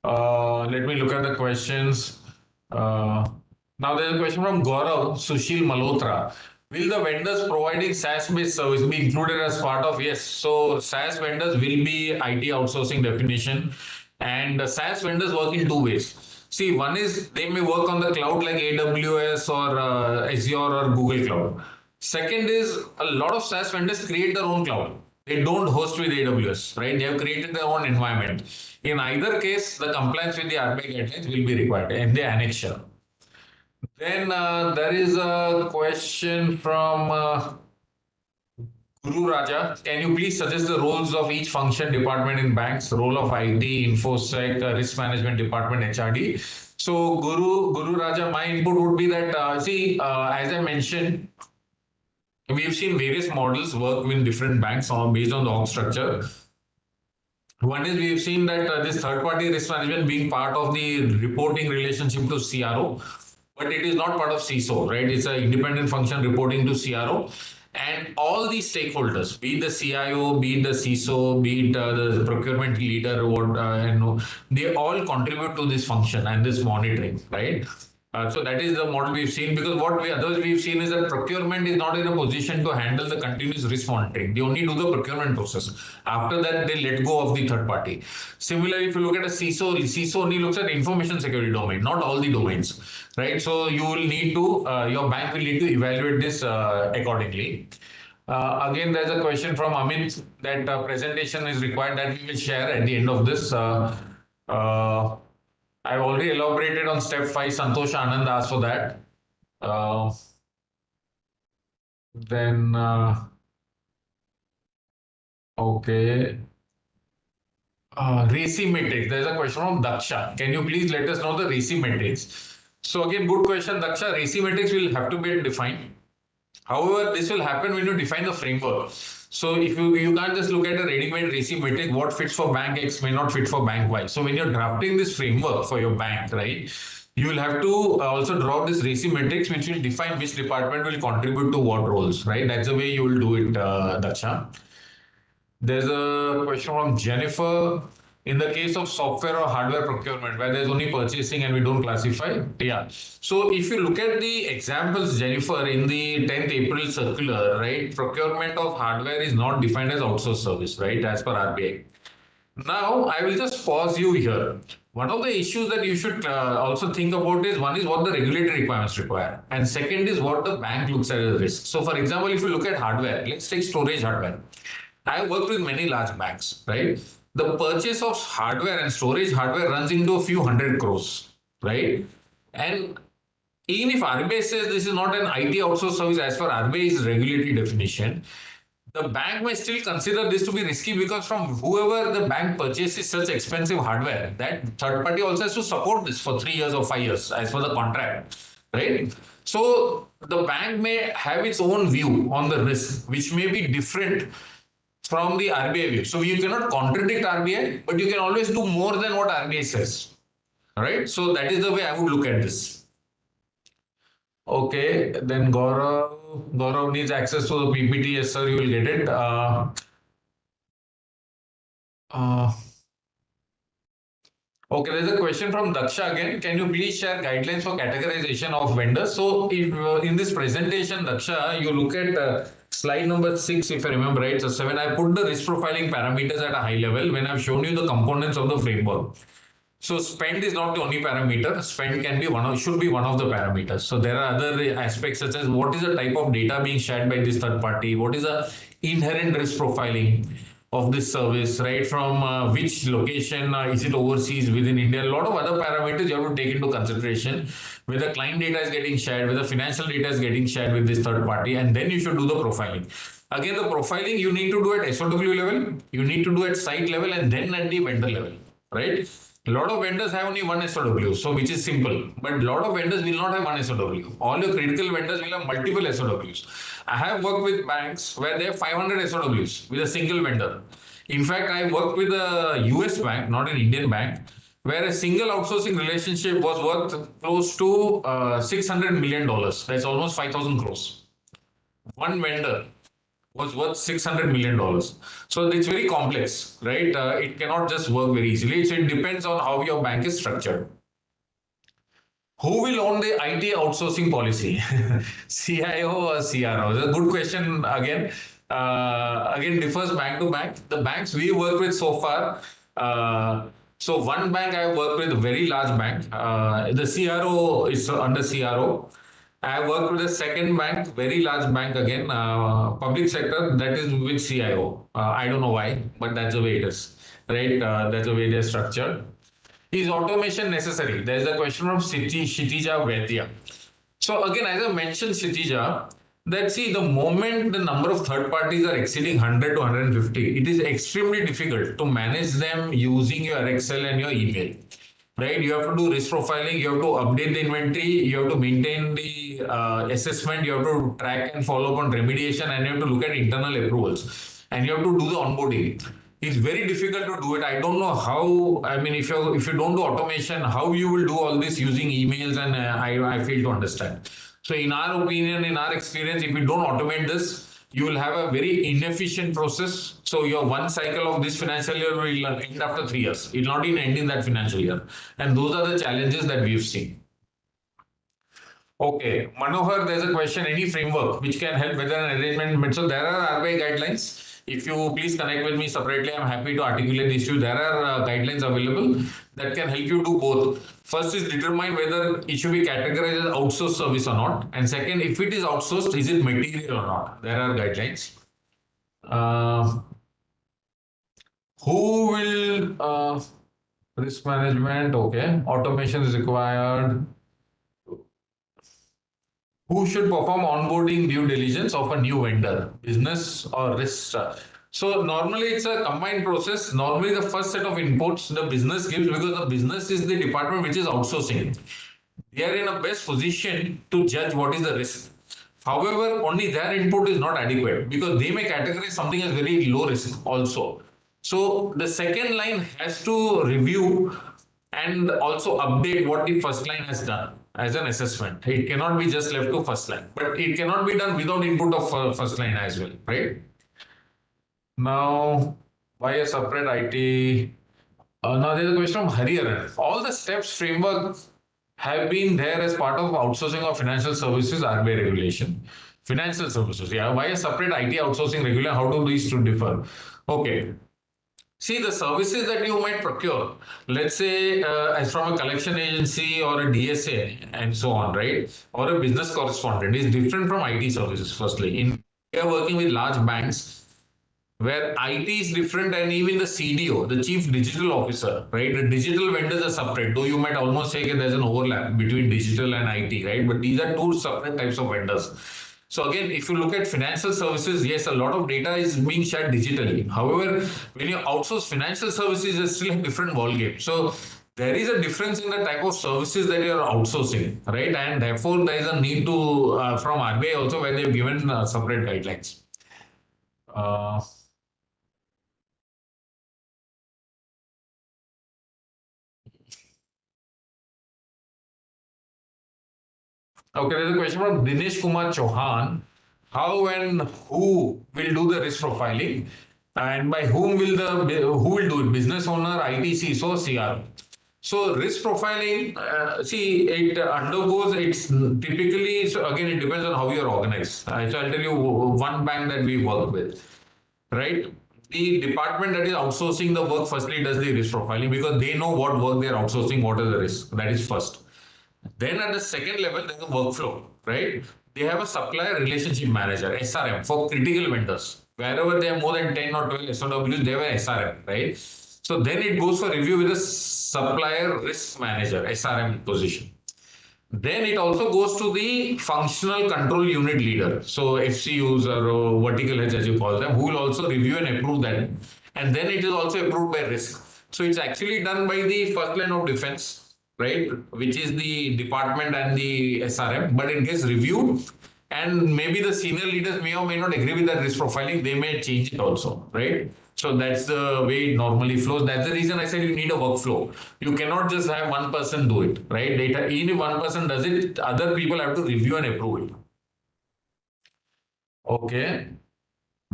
Let me look at the questions. Now there's a question from Gaurav Sushil Malhotra. Will the vendors providing SaaS-based service be included as part of? Yes. So SaaS vendors will be IT outsourcing definition, and SaaS vendors work in two ways. See, one is they may work on the cloud like AWS or Azure or Google Cloud. Second is a lot of SaaS vendors create their own cloud. They don't host with AWS, right? They have created their own environment. In either case, the compliance with the RBI guidelines will be required in the annexure. Then there is a question from Guru Raja, can you please suggest the roles of each function department in banks? Role of IT, InfoSec, risk management department, HRD. So Guru Raja, my input would be that as I mentioned, we've seen various models work with different banks based on the org structure. One is we've seen that this third party risk management being part of the reporting relationship to CRO, but it is not part of CISO, right? It's an independent function reporting to CRO. And all these stakeholders, be it the CIO, be it the CISO, be it the procurement leader, they all contribute to this function and this monitoring, right? So that is the model we've seen, because what we've seen is that procurement is not in a position to handle the continuous risk monitoring. They only do the procurement process. After that, they let go of the third party. Similarly, if you look at a CISO only looks at information security domain, not all the domains, right? So you will need to, your bank will need to evaluate this accordingly. Again, there's a question from Amit that presentation is required that we will share at the end of this. Uh, I've already elaborated on step 5. Santosh Anand asked for that. Uh, then, okay. RACI matrix. There's a question from Daksha. Can you please let us know the RACI matrix? So again, good question, Daksha. RACI matrix will have to be defined. However, this will happen when you define the framework. So if you can't just look at a ready-made RACI matrix, what fits for bank X may not fit for bank Y. So when you're drafting this framework for your bank, right, you will have to also draw this RACI matrix, which will define which department will contribute to what roles, right? That's the way you will do it, Daksha. There's a question from Jennifer. In the case of software or hardware procurement, where there's only purchasing and we don't classify, yeah. So if you look at the examples, Jennifer, in the 10th April circular, right, procurement of hardware is not defined as outsourced service, right, as per RBI. Now, I will just pause you here. One of the issues that you should also think about is, one is what the regulatory requirements require, and second is what the bank looks at as a risk. So, for example, if you look at hardware, let's take storage hardware. I have worked with many large banks, right? The purchase of hardware and storage hardware runs into a few hundred crores, right? And even if RBI says this is not an IT outsourced service as per RBI's regulatory definition, the bank may still consider this to be risky, because from whoever the bank purchases such expensive hardware, that third party also has to support this for 3 years or 5 years as per the contract, right? So the bank may have its own view on the risk, which may be different from the RBI view. So you cannot contradict RBI, but you can always do more than what RBI says. All right. So that is the way I would look at this. Okay. Then Gaurav needs access to the PPT. Yes, sir. You will get it. Uh, Okay, there's a question from Daksha again. Can you please share guidelines for categorization of vendors? So, if in this presentation, Daksha, you look at slide number 6, if I remember right, so 7, I put the risk profiling parameters at a high level when I've shown you the components of the framework. So spend is not the only parameter. Spend can be should be one of the parameters. So there are other aspects such as what is the type of data being shared by this third party, what is the inherent risk profiling of this service, right? From which location, is it overseas, within India? A lot of other parameters you have to take into consideration. Whether client data is getting shared, whether financial data is getting shared with this third party, and then you should do the profiling. Again, the profiling you need to do at SOW level, you need to do at site level, and then at the vendor level, right? A lot of vendors have only one SOW, so which is simple. But a lot of vendors will not have one SOW. All your critical vendors will have multiple SOWs. I have worked with banks where they have 500 SOWs with a single vendor. In fact, I worked with a US bank, not an Indian bank, where a single outsourcing relationship was worth close to $600 million. That's almost 5,000 crores. One vendor was worth $600 million. So it's very complex, right? It cannot just work very easily. So it depends on how your bank is structured. Who will own the IT outsourcing policy? CIO or CRO? That's a good question again. Again, differs bank to bank. The banks we work with so far, so one bank I worked with, a very large bank. The CRO is under CRO. I worked with a second bank, very large bank again, public sector, that is with CIO. I don't know why, but that's the way it is, right? That's the way they're structured. Is automation necessary? There's a question from Shitija Vaidya. So again, as I mentioned, Shitija, that see the moment the number of third parties are exceeding 100 to 150, it is extremely difficult to manage them using your Excel and your email. Right, you have to do risk profiling, you have to update the inventory, you have to maintain the assessment, you have to track and follow up on remediation, and you have to look at internal approvals, and you have to do the onboarding. It's very difficult to do it. I don't know how. I mean, if you don't do automation, how you will do all this using emails, and I fail to understand. So, in our opinion, in our experience, if you don't automate this, you will have a very inefficient process. So your one cycle of this financial year will end after 3 years. It will not even end in that financial year. And those are the challenges that we've seen. Okay, Manohar, there's a question. Any framework which can help with an arrangement? So there are RBI guidelines. If you please connect with me separately, I'm happy to articulate the issue. There are guidelines available that can help you do both. First is determine whether it should be categorized as outsourced service or not. And second, if it is outsourced, is it material or not? There are guidelines. Uh, who will risk management? Okay, automation is required. Who should perform onboarding due diligence of a new vendor, business or risk? So normally it's a combined process. Normally the first set of inputs the business gives, because the business is the department which is outsourcing. They are in a best position to judge what is the risk. However, only their input is not adequate, because they may categorize something as very low risk also. So the second line has to review and also update what the first line has done as an assessment. It cannot be just left to first line, but it cannot be done without input of first line as well, right? Now, why a separate IT? Now there's a question from Hariharan. All the steps framework have been there as part of outsourcing of financial services RBI regulation. Financial services, yeah. Why a separate IT outsourcing regulation? How do these two differ? Okay. See, the services that you might procure, let's say as from a collection agency or a DSA and so on, right? Or a business correspondent is different from IT services, firstly. We are working with large banks where IT is different, and even the CDO, the chief digital officer, right? The digital vendors are separate, though you might almost say that there's an overlap between digital and IT, right? But these are two separate types of vendors. So again, if you look at financial services, yes, a lot of data is being shared digitally. However, when you outsource financial services, it's still a different ballgame. So there is a difference in the type of services that you are outsourcing, right? And therefore, there is a need to, from RBI also, where they've given separate guidelines. Uh, Okay, there's a question from Dinesh Kumar Chauhan. How and who will do the risk profiling, and by whom will who will do it? Business owner, IT, CISO, CR. So risk profiling, see, it undergoes. It's typically, so again, it depends on how you're organized. So I'll tell you one bank that we work with, right? The department that is outsourcing the work firstly does the risk profiling, because they know what work they're outsourcing, what is the risk. That is first. Then at the second level, there's a workflow, right? They have a supplier relationship manager, SRM, for critical vendors. Wherever they have more than 10 or 12 SOWs, they have an SRM, right? So then it goes for review with a supplier risk manager, SRM position. Then it also goes to the functional control unit leader. So FCUs or vertical heads, as you call them, who will also review and approve that. And then it is also approved by risk. So it's actually done by the first line of defense, right? Which is the department and the SRM, but it gets reviewed. And maybe the senior leaders may or may not agree with that risk profiling. They may change it also, right? So that's the way it normally flows. That's the reason I said you need a workflow. You cannot just have one person do it, right? Data, even if one person does it, other people have to review and approve it. Okay.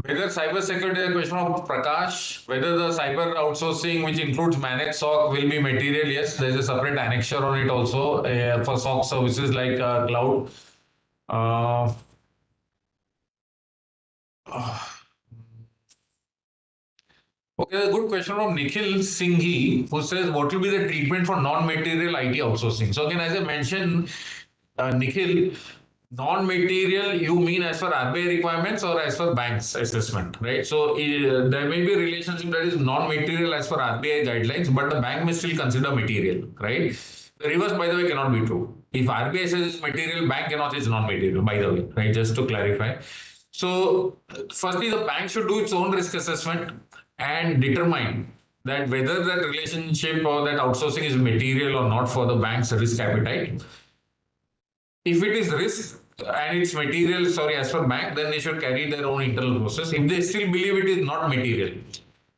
Whether cyber security, a question of Prakash, whether the cyber outsourcing, which includes managed SOC, will be material. Yes, there's a separate annexure on it also for SOC services like cloud. Uh, Okay, a good question from Nikhil Singhi, who says, what will be the treatment for non-material IT outsourcing? So again, as I mentioned, Nikhil, non-material, you mean as per RBI requirements or as per bank's assessment, right? So there may be a relationship that is non-material as per RBI guidelines, but the bank may still consider material, right? The reverse, by the way, cannot be true. If RBI says it's material, bank cannot say it's non-material, by the way, right? Just to clarify. So, firstly, the bank should do its own risk assessment and determine that whether that relationship or that outsourcing is material or not for the bank's risk appetite. If it is risk and it's material, sorry, as per bank, then they should carry their own internal process. If they still believe it is not material,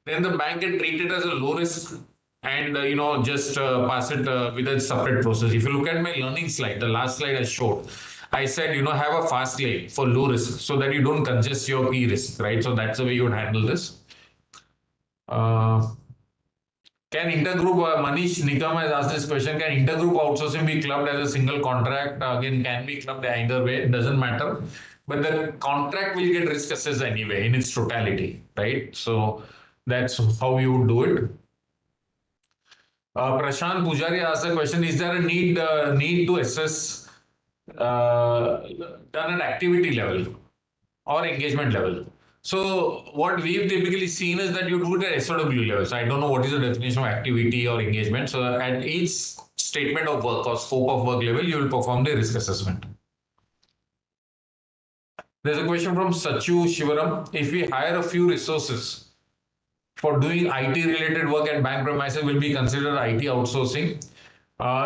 then the bank can treat it as a low risk and just pass it with a separate process. If you look at my learning slide, the last slide I showed, I said have a fast lane for low risk so that you don't congest your P risk, right? So that's the way you would handle this. Can intergroup, Manish Nikam has asked this question, can intergroup outsourcing be clubbed as a single contract? Again, can be clubbed either way, it doesn't matter. But the contract will get risk assessed anyway in its totality, right? So that's how you would do it. Prashant Pujari asked the question, is there a need to assess done at activity level or engagement level? So what we've typically seen is that you do it at SOW level. So I don't know what is the definition of activity or engagement. So at each statement of work or scope of work level, you will perform the risk assessment. There's a question from Sachu Shivaram. If we hire a few resources for doing IT related work at bank premises, will be considered IT outsourcing.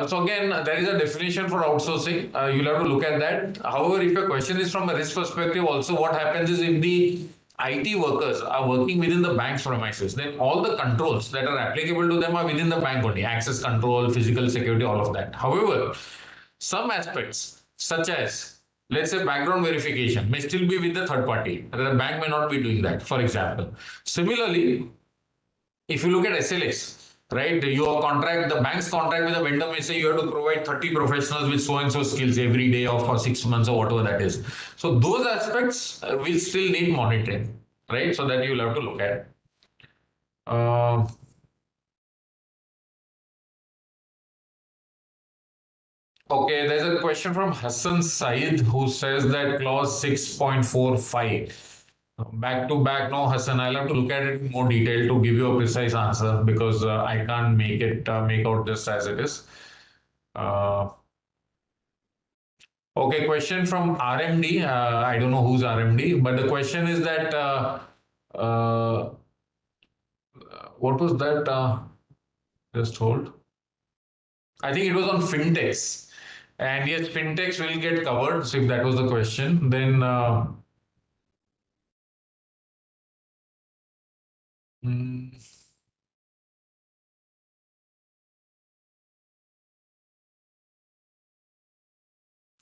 So again, there is a definition for outsourcing. You'll have to look at that. However, if your question is from a risk perspective, also what happens is if the IT workers are working within the bank's premises, then all the controls that are applicable to them are within the bank only. Access control, physical security, all of that. However, some aspects such as, let's say, background verification may still be with the third party. The bank may not be doing that, for example. Similarly, if you look at SLAs, right, your contract, the bank's contract with the vendor may say you have to provide 30 professionals with so and so skills every day or for 6 months or whatever that is. So those aspects will still need monitoring, right? So that you'll have to look at. Okay, there's a question from Hassan Said who says that clause 6.45. Back to back, no, Hassan, I'll have to look at it in more detail to give you a precise answer because I can't make out just as it is. Okay, question from RMD. I don't know who's RMD, but the question is that what was that? Just hold. I think it was on fintechs. And yes, fintechs will get covered. So if that was the question, then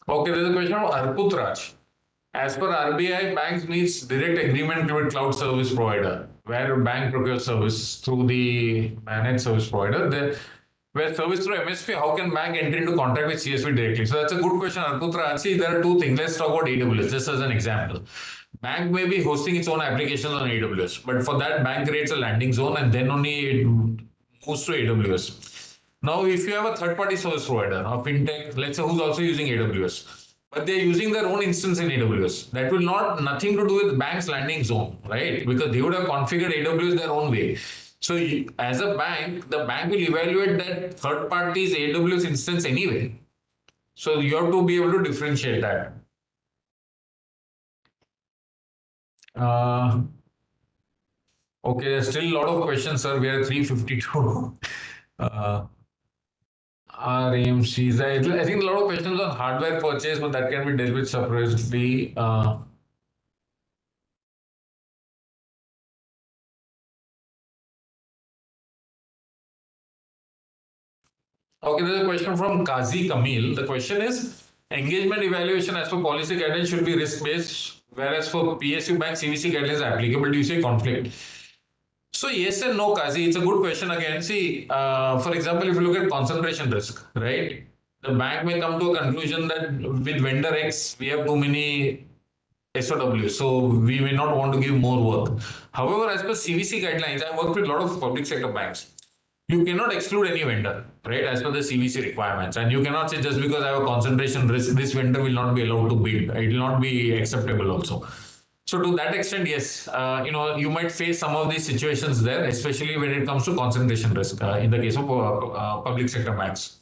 okay, there's a question from Arput Raj. As per RBI, banks needs direct agreement with cloud service provider, where bank procures service through the managed service provider. Then, where service through MSP, how can bank enter into contract with CSP directly? So that's a good question, Arputra. See, there are two things. Let's talk about AWS, just as an example. Bank may be hosting its own applications on AWS, but for that, bank creates a landing zone and then only it moves to AWS. Now, if you have a third-party service provider, a fintech, let's say who's also using AWS, but they're using their own instance in AWS. That will not nothing to do with bank's landing zone, right? Because they would have configured AWS their own way. So as a bank, the bank will evaluate that third party's AWS instance anyway. So you have to be able to differentiate that. Okay, there's still a lot of questions, sir. We are 352. RAMCs. I think a lot of questions on hardware purchase, but that can be dealt with separately. Okay, there's a question from Kazi Kamil. The question is, engagement evaluation as per policy guidelines should be risk-based, whereas for PSU bank CVC guidelines are applicable. Do you see conflict? So yes and no, Kazi. It's a good question again. See, for example, if you look at concentration risk, right? The bank may come to a conclusion that with vendor X, we have too many SOW, so we may not want to give more work. However, as per CVC guidelines, I worked with a lot of public sector banks. You cannot exclude any vendor, right, as per the CVC requirements. And you cannot say just because I have a concentration risk, this vendor will not be allowed to bid. It will not be acceptable also. So to that extent, yes, you might face some of these situations there, especially when it comes to concentration risk in the case of public sector banks.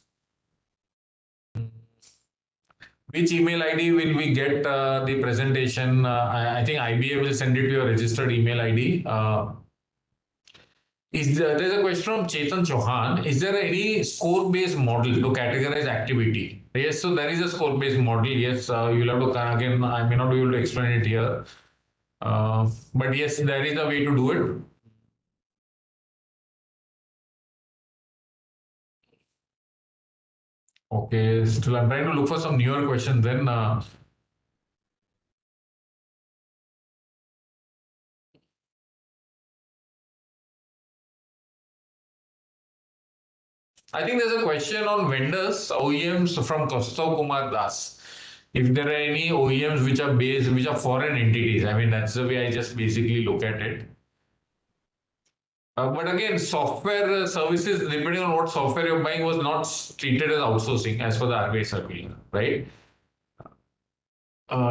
Which email ID will we get the presentation? I think IBA will send it to your registered email ID. There's a question from Chetan Chauhan. Is there any score-based model to categorize activity? Yes, so there is a score-based model. Yes, you'll have to again. I may not be able to explain it here, but yes, there is a way to do it. Okay, still I'm trying to look for some newer questions. Then I think there's a question on vendors, OEMs from Kaustav Kumar Das. If there are any OEMs which are foreign entities, I mean, that's the way I just basically look at it. But again, software services, depending on what software you're buying, was not treated as outsourcing as per the RBI circular, right?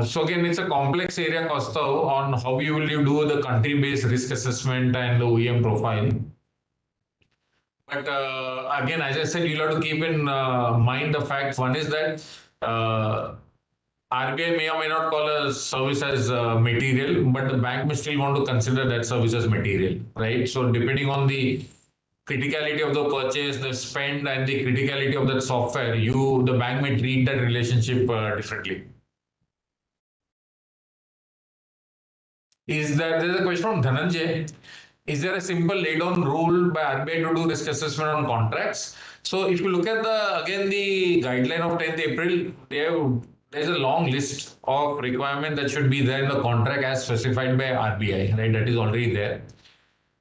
So again, it's a complex area, Kaustav, on how you do the country-based risk assessment and the OEM profile. But again, as I said, you'll have to keep in mind the fact. One is that RBI may or may not call a service as material, but the bank may still want to consider that service as material, right? So depending on the criticality of the purchase, the spend, and the criticality of that software, the bank may treat that relationship differently. There's a question from Dhananjay. Is there a simple laid-down rule by RBI to do risk assessment on contracts? So if you look at the guideline of 10th April, there's a long list of requirements that should be there in the contract as specified by RBI, right? That is already there.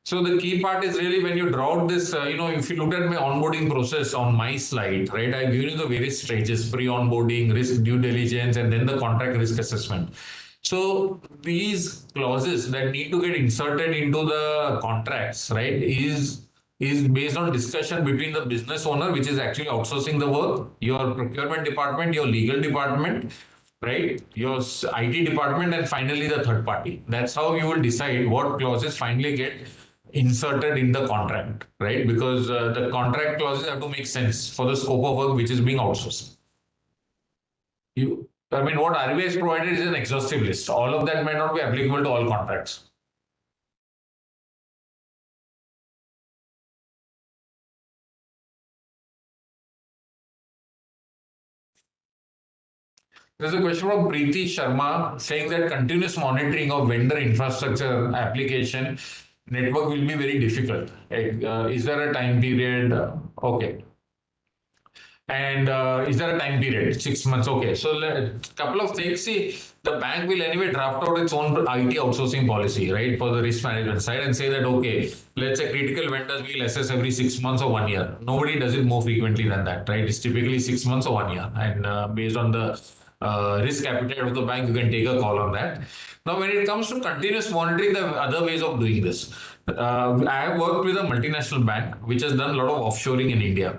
So the key part is really when you draw out this, if you look at my onboarding process on my slide, right, I've given you the various stages: pre-onboarding, risk due diligence, and then the contract risk assessment. So these clauses that need to get inserted into the contracts, right, is based on discussion between the business owner, which is actually outsourcing the work, your procurement department, your legal department, right, your IT department, and finally the third party. That's how you will decide what clauses finally get inserted in the contract, right? Because the contract clauses have to make sense for the scope of work which is being outsourced. I mean, what RBI has provided is an exhaustive list. All of that might not be applicable to all contracts. There's a question from Preeti Sharma saying that continuous monitoring of vendor infrastructure application network will be very difficult. Is there a time period? Okay. And is there a time period? 6 months. Okay. So a couple of things. See, the bank will anyway draft out its own IT outsourcing policy, right, for the risk management side and say that, okay, let's say critical vendors will assess every 6 months or 1 year. Nobody does it more frequently than that, right? It's typically 6 months or 1 year. And based on the risk appetite of the bank, you can take a call on that. Now, when it comes to continuous monitoring, there are other ways of doing this. I have worked with a multinational bank which has done a lot of offshoring in India.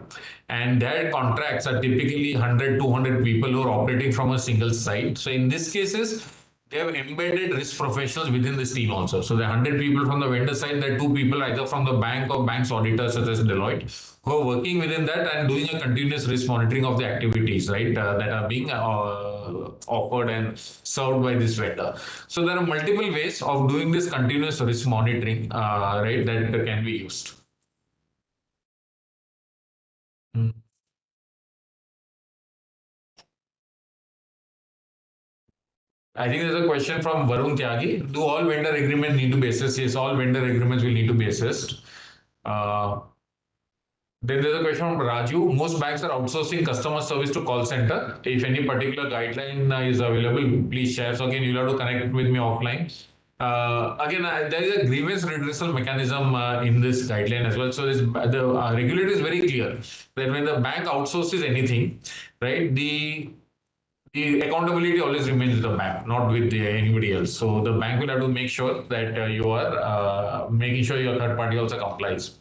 And their contracts are typically 100, 200 people who are operating from a single site. So in these cases, they have embedded risk professionals within this team also. So there are 100 people from the vendor side, there are two people either from the bank or bank's auditors such as Deloitte who are working within that and doing a continuous risk monitoring of the activities, right, that are being offered and served by this vendor. So there are multiple ways of doing this continuous risk monitoring, right, that can be used. Hmm. I think there's a question from Varun Tyagi. Do all vendor agreements need to be assessed? Yes, all vendor agreements will need to be assessed. Uh, then there's a question from Raju. Most banks are outsourcing customer service to call center. If any particular guideline is available, please share. So again, you'll have to connect with me offline. There is a grievance redressal mechanism in this guideline as well. So the regulator is very clear that when the bank outsources anything, right, the accountability always remains with the bank, not with anybody else. So the bank will have to make sure that you are making sure your third party also complies.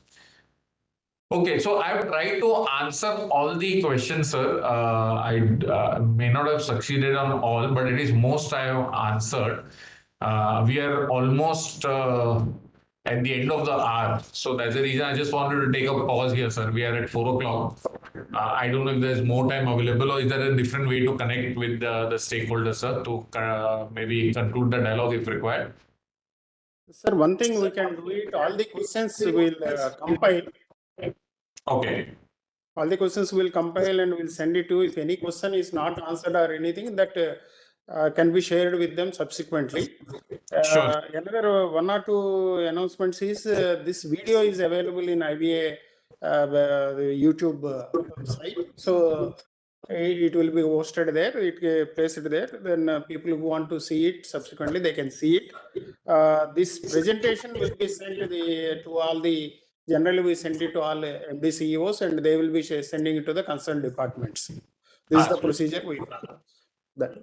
Okay, so I've tried to answer all the questions, sir. I may not have succeeded on all, but it is most I have answered. We are almost at the end of the hour. So that's the reason I just wanted to take a pause here, sir. We are at 4 o'clock. I don't know if there's more time available, or is there a different way to connect with the stakeholders, sir, to maybe conclude the dialogue if required? Sir, one thing we can do it, all the questions will compile. Okay. All the questions will compile and we'll send it to. If any question is not answered or anything, that can be shared with them subsequently. Sure. Another one or two announcements is this video is available in IBA the YouTube site. So it will be hosted there, it placed there. Then people who want to see it subsequently, they can see it. This presentation will be sent to all the. Generally, we send it to all MD CEOs, and they will be sending it to the concerned departments. This is the procedure we follow. That.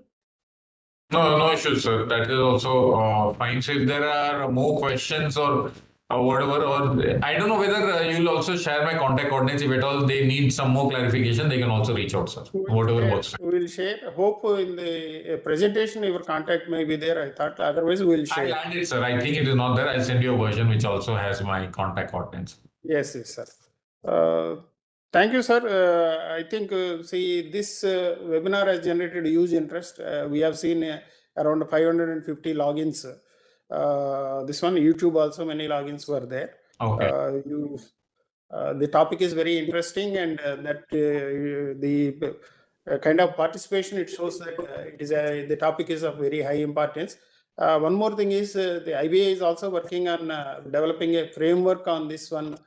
No issues, sir. That is also fine. So if there are more questions or whatever, or I don't know whether you'll also share my contact coordinates. If at all they need some more clarification, they can also reach out, sir. Whatever works. We will share. Hope in the presentation your contact may be there. I thought otherwise we will share. I'll add it, sir. I think it is not there. I'll send you a version which also has my contact coordinates. Yes, sir. Thank you, sir. I think, see, this webinar has generated huge interest. We have seen around 550 logins. This one, YouTube also, many logins were there. Okay. The topic is very interesting, and that the kind of participation, it shows that the topic is of very high importance. One more thing is the IBA is also working on developing a framework on this one.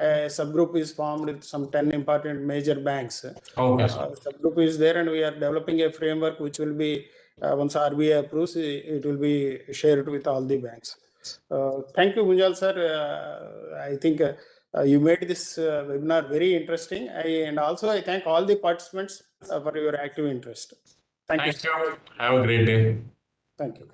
A subgroup is formed with some 10 important major banks. Okay. Subgroup is there, and we are developing a framework which will be, once RBI approves, it will be shared with all the banks. Thank you, Munjal sir. I think you made this webinar very interesting. And also I thank all the participants for your active interest. Thank you. Have a great day. Thank you.